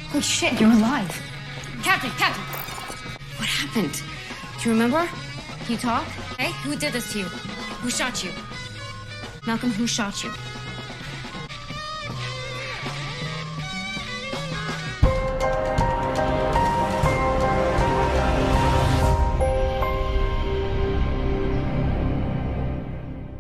Holy shit, you're alive. Captain! What happened? Do you remember? Can you talk? Hey, who did this to you? Who shot you? Malcolm, who shot you?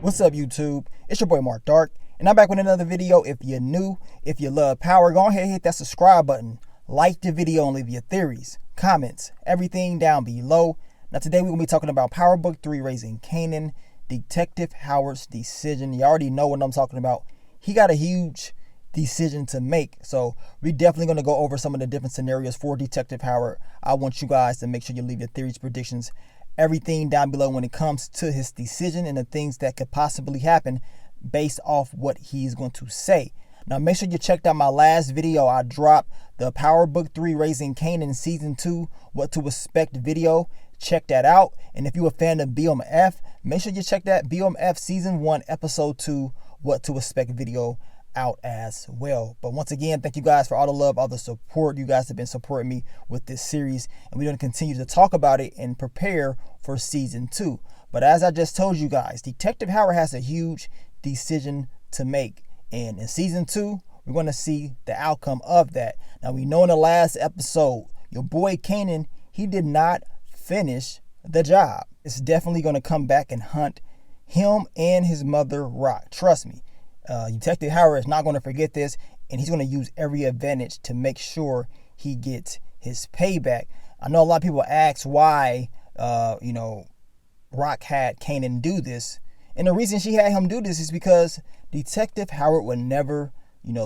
What's up, YouTube? It's your boy Mark Dark, and I'm back with another video. If you're new, if you love power, go ahead and hit that subscribe button. Like the video and leave your theories, comments, everything down below. Now today we're going to be talking about Power Book 3, Raising Kanan, Detective Howard's decision. You already know what I'm talking about. He got a huge decision to make. So we're definitely going to go over some of the different scenarios for Detective Howard. I want you guys to make sure you leave your theories, predictions, everything down below when it comes to his decision and the things that could possibly happen based off what he's going to say. Now make sure you checked out my last video. I dropped the Power Book 3 Raising Kanan Season 2 What to Expect video. Check that out. And if you're a fan of BMF, make sure you check that BMF Season 1 Episode 2 What to Expect video out as well. But once again, thank you guys for all the love, all the support. You guys have been supporting me with this series, and we're going to continue to talk about it and prepare for Season 2. But as I just told you guys, Detective Howard has a huge decision to make, and in Season 2 we're going to see the outcome of that. Now we know in the last episode your boy Kanan, he did not finish the job. It's definitely going to come back and hunt him and his mother Rock. Trust me. Detective Howard is not going to forget this, and he's going to use every advantage to make sure he gets his payback. I know a lot of people ask why, Rock had Kanan do this, and the reason she had him do this is because Detective Howard would never,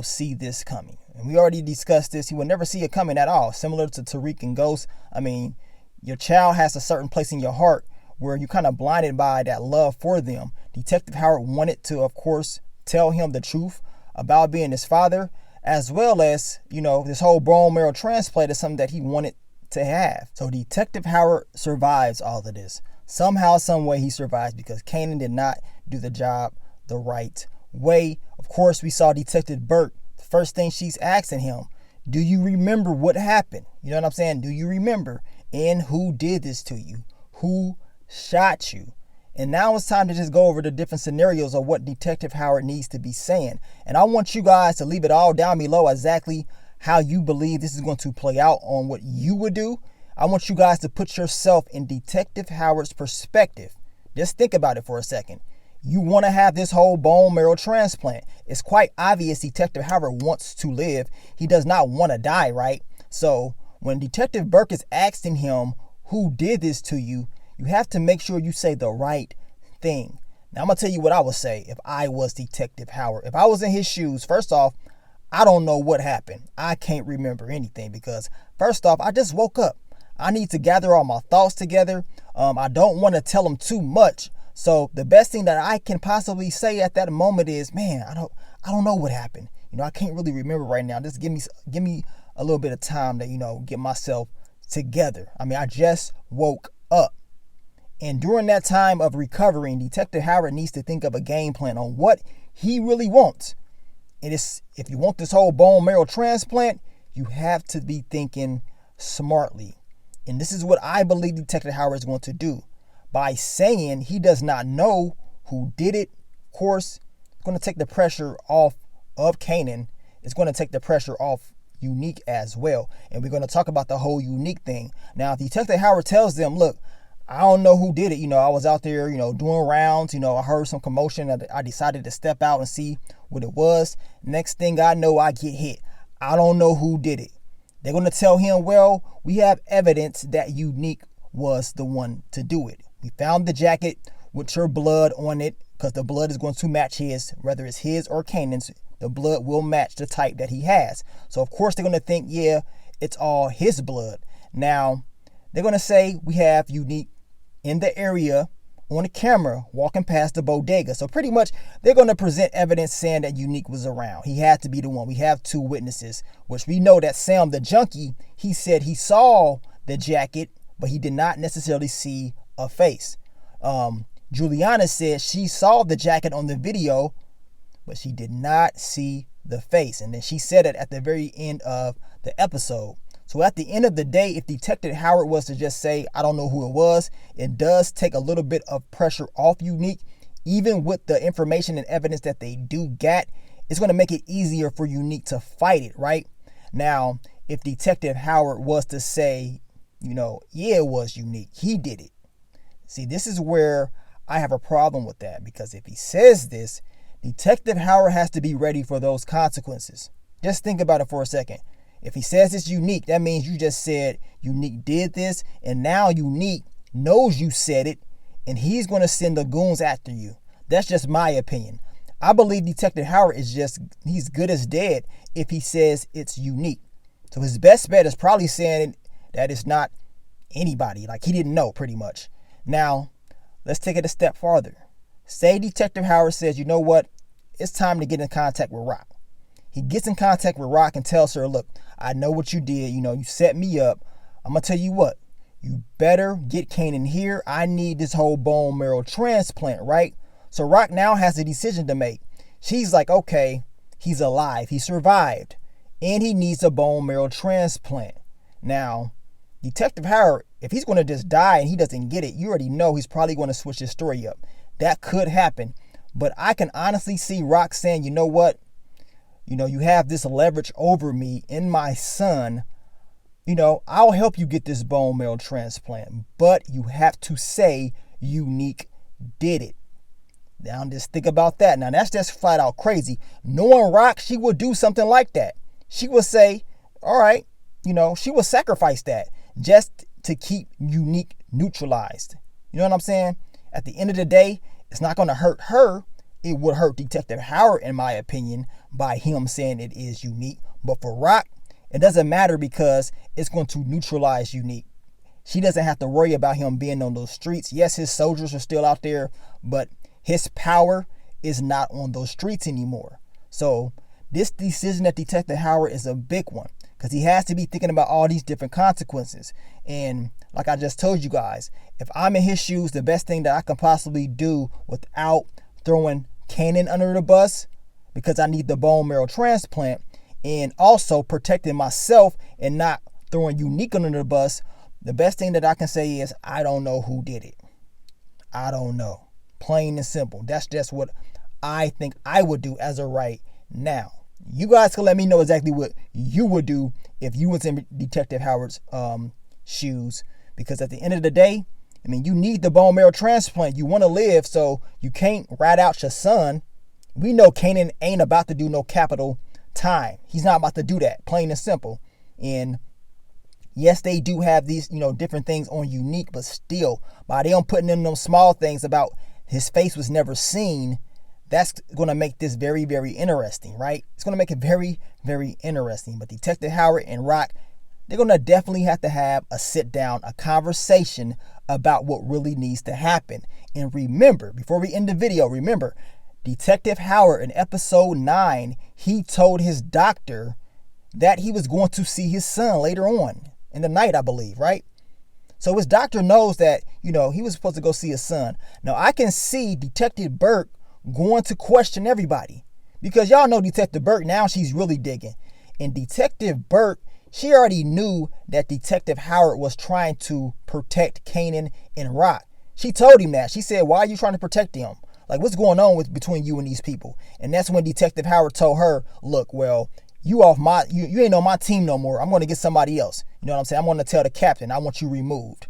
see this coming. And we already discussed this. He would never see it coming at all. Similar to Tariq and Ghost. I mean, your child has a certain place in your heart where you're kind of blinded by that love for them. Detective Howard wanted to, of course, tell him the truth about being his father, as well as, this whole bone marrow transplant is something that he wanted to have. So Detective Howard survives all of this. Somehow, some way he survives because Kanan did not do the job the right way. Of course, we saw Detective Burke. The first thing she's asking him, do you remember what happened? You know what I'm saying? Do you remember? And who did this to you? Who shot you? And now it's time to just go over the different scenarios of what Detective Howard needs to be saying. And I want you guys to leave it all down below exactly how you believe this is going to play out on what you would do. I want you guys to put yourself in Detective Howard's perspective. Just think about it for a second. You want to have this whole bone marrow transplant. It's quite obvious Detective Howard wants to live. He does not want to die, right? So when Detective Burke is asking him, who did this to you? You have to make sure you say the right thing. Now, I'm going to tell you what I would say if I was Detective Howard. If I was in his shoes, first off, I don't know what happened. I can't remember anything because, first off, I just woke up. I need to gather all my thoughts together. I don't want to tell him too much. So the best thing that I can possibly say at that moment is, man, I don't know what happened. I can't really remember right now. Just give me a little bit of time to, get myself together. I mean, I just woke up. And during that time of recovering, Detective Howard needs to think of a game plan on what he really wants. And if you want this whole bone marrow transplant, you have to be thinking smartly. And this is what I believe Detective Howard is going to do. By saying he does not know who did it, of course, it's going to take the pressure off of Kanan. It's going to take the pressure off Unique as well. And we're going to talk about the whole Unique thing. Now, if Detective Howard tells them, look, I don't know who did it. I was out there, doing rounds. I heard some commotion. I decided to step out and see what it was. Next thing I know, I get hit. I don't know who did it. They're going to tell him, well, we have evidence that Unique was the one to do it. We found the jacket with your blood on it because the blood is going to match his, whether it's his or Kanan's. The blood will match the type that he has. So, of course, they're going to think, yeah, it's all his blood. Now, they're going to say we have Unique in the area on the camera walking past the bodega. So pretty much they're going to present evidence saying that Unique was around. He had to be the one. We have two witnesses, which we know that Sam the junkie, he said he saw the jacket, but he did not necessarily see a face. Juliana said she saw the jacket on the video, but she did not see the face. And then she said it at the very end of the episode. So at the end of the day, if Detective Howard was to just say, I don't know who it was, it does take a little bit of pressure off Unique. Even with the information and evidence that they do get, it's going to make it easier for Unique to fight it, right? Now, if Detective Howard was to say, yeah, it was Unique, he did it. See, this is where I have a problem with that, because if he says this, Detective Howard has to be ready for those consequences. Just think about it for a second. If he says it's Unique, that means you just said Unique did this, and now Unique knows you said it, and he's going to send the goons after you. That's just my opinion. I believe Detective Howard he's good as dead if he says it's Unique. So his best bet is probably saying that it's not anybody, like he didn't know, pretty much. Now, let's take it a step farther. Say Detective Howard says, you know what? It's time to get in contact with Rock. He gets in contact with Rock and tells her, look, I know what you did. You set me up. I'm going to tell you what. You better get Kanan here. I need this whole bone marrow transplant, right? So Rock now has a decision to make. She's like, okay, he's alive. He survived. And he needs a bone marrow transplant. Now, Detective Howard, if he's going to just die and he doesn't get it, you already know he's probably going to switch his story up. That could happen. But I can honestly see Rock saying, you know what? You have this leverage over me and my son. I'll help you get this bone marrow transplant. But you have to say Unique did it. Now just think about that. Now that's just flat out crazy. Knowing Rock, she would do something like that. She would say, all right, she would sacrifice that just to keep Unique neutralized. You know what I'm saying? At the end of the day, it's not going to hurt her. It would hurt Detective Howard, in my opinion, by him saying it is Unique. But for Rock, it doesn't matter because it's going to neutralize Unique. She doesn't have to worry about him being on those streets. Yes, his soldiers are still out there, but his power is not on those streets anymore. So this decision that Detective Howard is a big one, because he has to be thinking about all these different consequences. And like I just told you guys, if I'm in his shoes, the best thing that I can possibly do without throwing Kanan under the bus, because I need the bone marrow transplant, and also protecting myself and not throwing Unique under the bus, the best thing that I can say is I don't know who did it. I don't know. Plain and simple. That's just what I think I would do as of right now. You guys can let me know exactly what you would do if you was in Detective Howard's shoes, because at the end of the day, you need the bone marrow transplant. You want to live, so you can't rat out your son. We know Kanan ain't about to do no capital time. He's not about to do that, plain and simple. And yes, they do have these, different things on Unique, but still, by them putting in those small things about his face was never seen, that's going to make this very, very interesting, right? It's going to make it very, very interesting. But Detective Howard and Rock, they're going to definitely have to have a sit down, a conversation about what really needs to happen. And remember, before we end the video, remember, Detective Howard in episode 9, he told his doctor that he was going to see his son later on in the night, I believe, right? So his doctor knows that, he was supposed to go see his son. Now I can see Detective Burke going to question everybody, because y'all know Detective Burke, now she's really digging. And Detective Burke, she already knew that Detective Howard was trying to protect Kanan and Rock. She told him that. She said, why are you trying to protect them? Like, what's going on between you and these people? And that's when Detective Howard told her, look, well, you ain't on my team no more. I'm going to get somebody else. You know what I'm saying? I'm going to tell the captain I want you removed.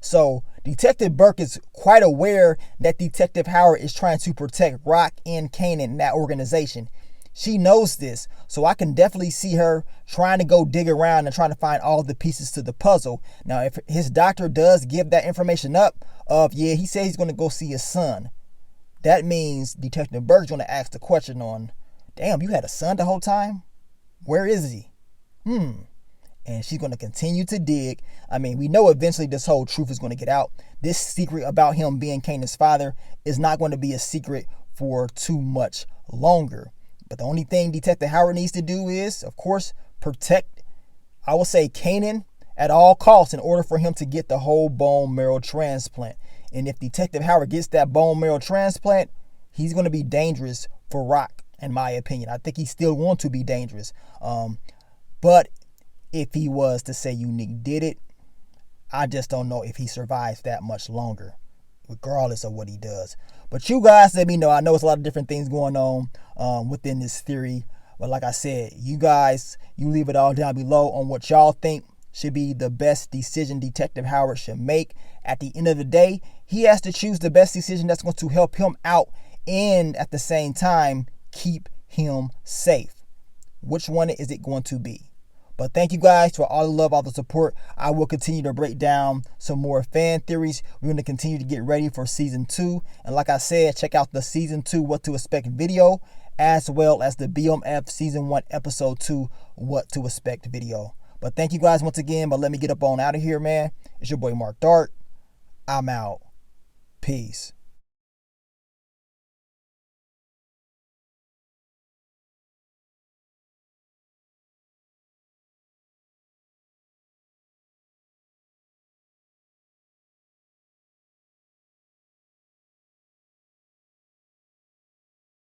So Detective Burke is quite aware that Detective Howard is trying to protect Rock and Kanan in that organization. She knows this, so I can definitely see her trying to go dig around and trying to find all the pieces to the puzzle. Now, if his doctor does give that information up he said he's going to go see his son, that means Detective Burke's going to ask the question on, damn, you had a son the whole time? Where is he? And she's going to continue to dig. We know eventually this whole truth is going to get out. This secret about him being Kanan's father is not going to be a secret for too much longer. But the only thing Detective Howard needs to do is, of course, protect, I will say, Kanan at all costs in order for him to get the whole bone marrow transplant. And if Detective Howard gets that bone marrow transplant, he's going to be dangerous for Rock in my opinion. I think he's still going to be dangerous. But if he was to say Unique did it, I just don't know if he survives that much longer, regardless of what he does. But you guys let me know. I know it's a lot of different things going on within this theory. But like I said, you guys, you leave it all down below on what y'all think should be the best decision Detective Howard should make. At the end of the day, he has to choose the best decision that's going to help him out and at the same time keep him safe. Which one is it going to be? But thank you guys for all the love, all the support. I will continue to break down some more fan theories. We're going to continue to get ready for season 2. And like I said, check out the season 2 What to Expect video, as well as the BMF season 1 episode 2 What to Expect video. But thank you guys once again. But let me get up on out of here, man. It's your boy Mark Dark. I'm out. Peace.